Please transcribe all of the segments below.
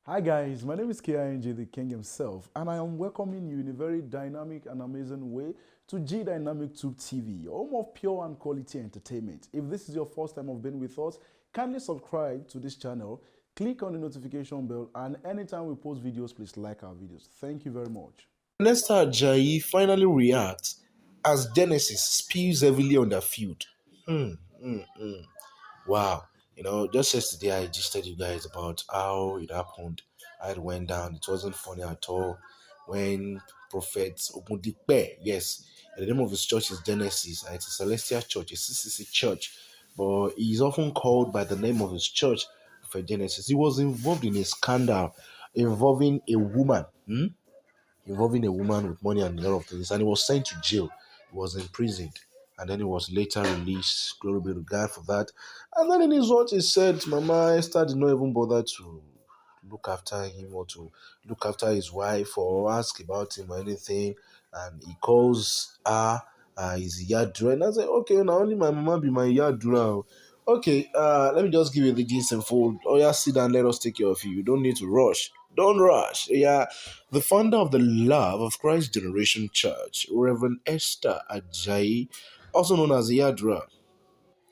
Hi guys, my name is KING, the King himself, and I am welcoming you in a very dynamic and amazing way to G Dynamic Tube TV, home of pure and quality entertainment. If this is your first time of being with us, kindly subscribe to this channel, click on the notification bell, and anytime we post videos, please like our videos. Thank you very much. Esther Ajayi finally reacts as Genesis spills heavily on the field. Hmm, hmm, hmm. Wow. Just yesterday I just told you guys about how it happened, how it went down. It wasn't funny at all when Prophet Ogundipe, yes, and the name of his church is Genesis, and it's a celestial church, a CCC church, but he is often called by the name of his church, Prophet Genesis. He was involved in a scandal involving a woman. Involving a woman with money and a lot of things, and he was sent to jail. He was imprisoned, and then he was later released. Glory be to God for that. And then in his words, he said, Mama Esther did not even bother to look after him or to look after his wife or ask about him or anything. And he calls her his yadra. And I said, okay, now only my mama be my yadra. Okay, let me just give you the gist and fold. Oh, yeah, sit down, let us take care of you. You don't need to rush. Don't rush. Yeah, the founder of the Love of Christ Generation Church, Reverend Esther Ajayi, also known as Yadra,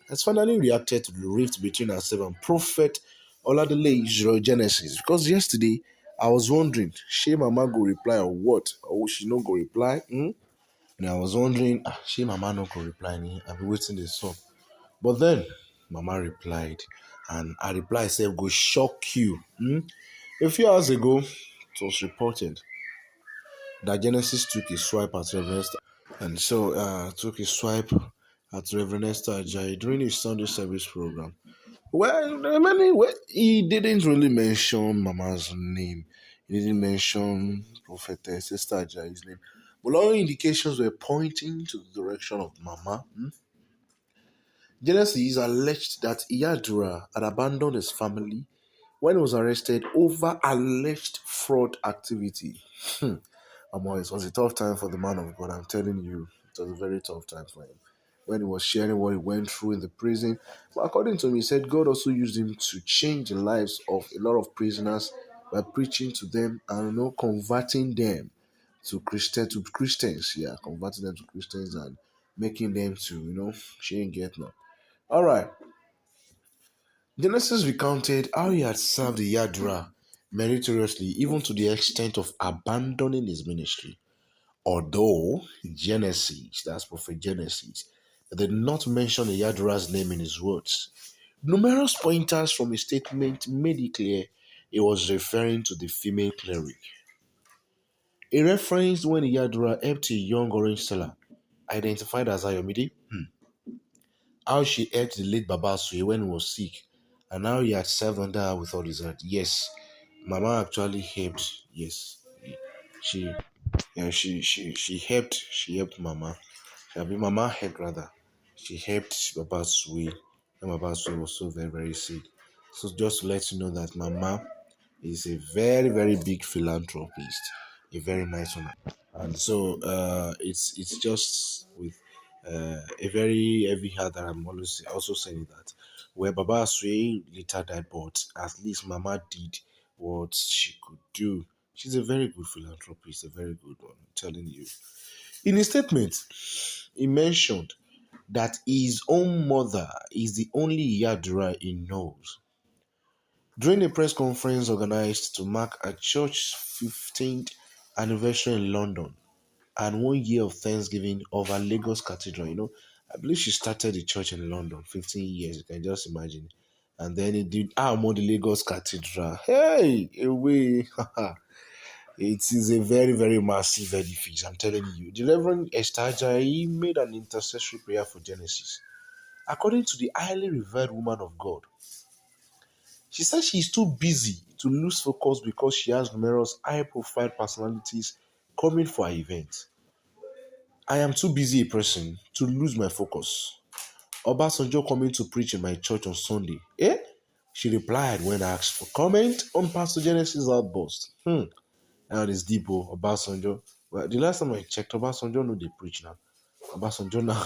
has finally reacted to the rift between herself and Prophet Oladele Israel Genesis. Because yesterday, I was wondering, she Mama go reply or what? Or will she not go reply? And I was wondering, she Mama not go reply me? I've been waiting this up. But then, Mama replied, and her reply said, go shock you. A few hours ago, it was reported that Genesis took a swipe at Reverend Esther, and so took a swipe at Reverend Esther Ajayi during his Sunday service program. Well, anyway, he didn't really mention Mama's name. He didn't mention Prophetess Esther Ajayi's name. But all indications were pointing to the direction of Mama. Genesis alleged that Iyadura had abandoned his family when he was arrested over alleged fraud activity. It was a tough time for the man of God. I'm telling you, it was a very tough time for him when he was sharing what he went through in the prison. But according to him, he said God also used him to change the lives of a lot of prisoners by preaching to them and converting them to Christians. Yeah, converting them to Christians and making them to she ain't get no. All right. Genesis recounted how he had served the Yadra meritoriously, even to the extent of abandoning his ministry. Although Genesis, that's Prophet Genesis, did not mention the Yadra's name in his words, numerous pointers from his statement made it clear he was referring to the female cleric. He referenced when the Yadra helped a young orange seller, identified as Ayomide, how she helped the late Baba Sui when he was sick, and how he had served under her with all his heart. Yes, Mama actually helped. Yes, she, yeah, she helped Mama. Mama helped rather. She helped Baba Sui when Baba Sui was so very very sick. So just to let you know that Mama is a very very big philanthropist, a very nice one, and so it's just with a very heavy heart that I'm always also saying that where Baba Sui later died, but at least Mama did what she could do. She's a very good philanthropist, a very good one. I'm telling you. In his statement, he mentioned that his own mother is the only Yadra he knows. During a press conference organized to mark a church's 15th anniversary in London and 1 year of Thanksgiving over Lagos Cathedral, I believe she started the church in London 15 years, you can just imagine. And then it did on the Lagos Cathedral. Hey, away. It is a very, very massive edifice, I'm telling you. The Reverend Esther Ajayi made an intercessory prayer for Genesis. According to the highly revered woman of God, she said she is too busy to lose focus because she has numerous high-profile personalities coming for her event. I am too busy a person to lose my focus. Obasanjo coming to preach in my church on Sunday. Eh? She replied when asked for comment on Pastor Genesis' outburst. Now this deep Obasanjo. Well, the last time I checked, Obasanjo no they preach now. Obasanjo now.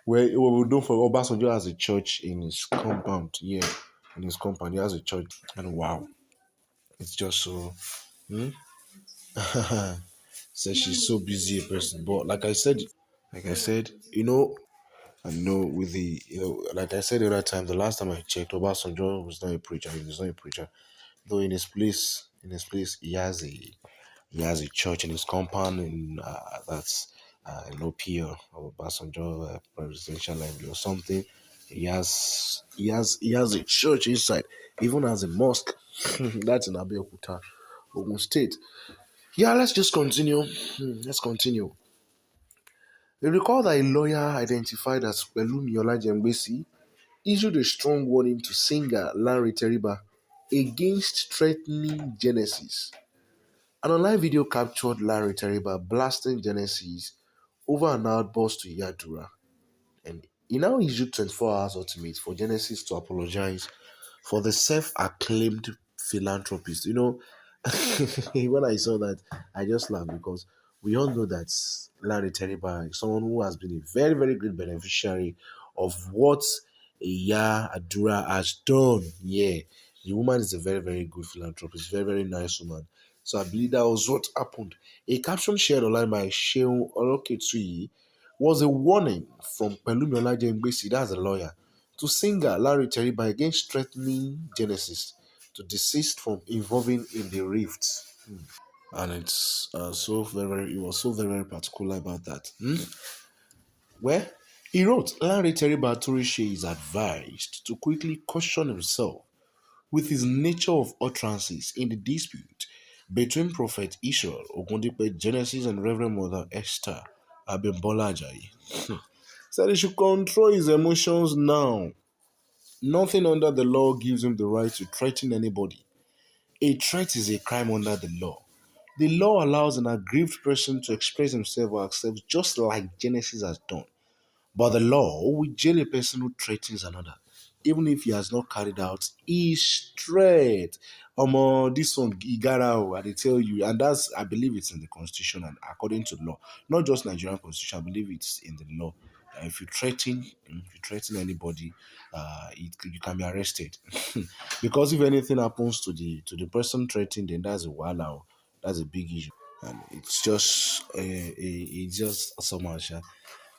We don't for Obasanjo has a church in his compound. Yeah, in his compound he has a church. And wow. It's just so. Hmm? Says she's so busy a person. But like I said, I know with the like I said the other time, the last time I checked, Obasanjo was not a preacher. He was not a preacher, though in his place, he has a church in his compound, in that's in OPO or Obasanjo presidential library or something. He has a church inside, even has a mosque. That's in Abeokuta, Ogun State. Yeah, let's just continue. Let's continue. We recall that a lawyer identified as Pelumi Olajembesi issued a strong warning to singer Larry Teriba against threatening Genesis. An online video captured Larry Teriba blasting Genesis over an outburst to Yadura, and he now issued 24 hours ultimate for Genesis to apologize for the self-acclaimed philanthropist. When I saw that, I just laughed because we all know that Larry Teriba is someone who has been a very, very great beneficiary of what Iya Adura has done. Yeah, the woman is a very, very good philanthropist, very, very nice woman. So I believe that was what happened. A caption shared online by Sheun Oroketui was a warning from Pelumi Olajengbesi, that's a lawyer, to singer Larry Teriba against threatening Genesis to desist from involving in the rift. And it's he was so very, very particular about that. Where he wrote, Larry Teriba Torishe is advised to quickly caution himself with his nature of utterances in the dispute between Prophet Israel Ogundipe Genesis and Reverend Mother Esther Abimbola Ajayi. Said he should control his emotions now. Nothing under the law gives him the right to threaten anybody. A threat is a crime under the law. The law allows an aggrieved person to express himself or accept just like Genesis has done. But the law will jail a person who threatens another, even if he has not carried out his threat. This one, Igara, I tell you, and that's, I believe it's in the constitution and according to law, not just Nigerian constitution. I believe it's in the law. If you threaten anybody, you can be arrested. Because if anything happens to the person threatened, then that's a wow, that's a big issue, and it's just so much.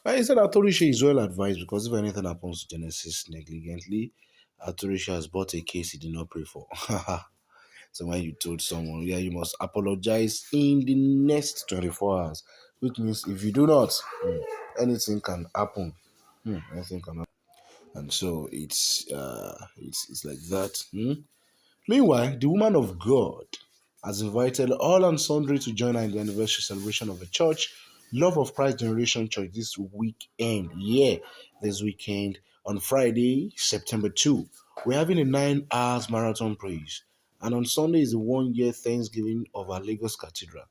I said Atorisha is well advised because if anything happens to Genesis negligently, Atorisha has bought a case he did not pray for. So when you told someone, yeah, you must apologize in the next 24 hours, which means if you do not, anything can happen. Anything can happen. And so it's like that. Meanwhile, the woman of God has invited all and sundry to join her in the anniversary celebration of the church, Love of Christ Generation Church, this weekend. Yeah, this weekend on Friday, September 2. We're having a 9 hours marathon praise. And on Sunday is the 1 year Thanksgiving of our Lagos Cathedral.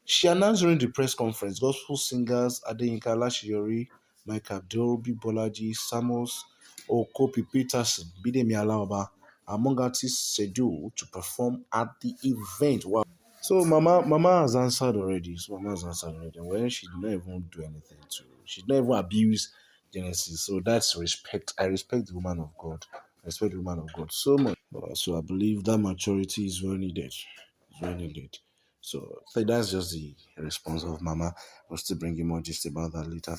She announced during the press conference gospel singers Adeyinka Lashiyori, Mike Abdul, Bolaji, Samos, Okopi Peterson, Bidemi Alaba, among artists scheduled to perform at the event. Wow. So Mama has answered already. When she did not even do anything she did not even abuse Genesis. So that's respect. I respect the woman of God. I respect the woman of God so much. So I believe that maturity is very needed. It's very needed. So that's just the response of Mama. We'll still bring you more just about that later.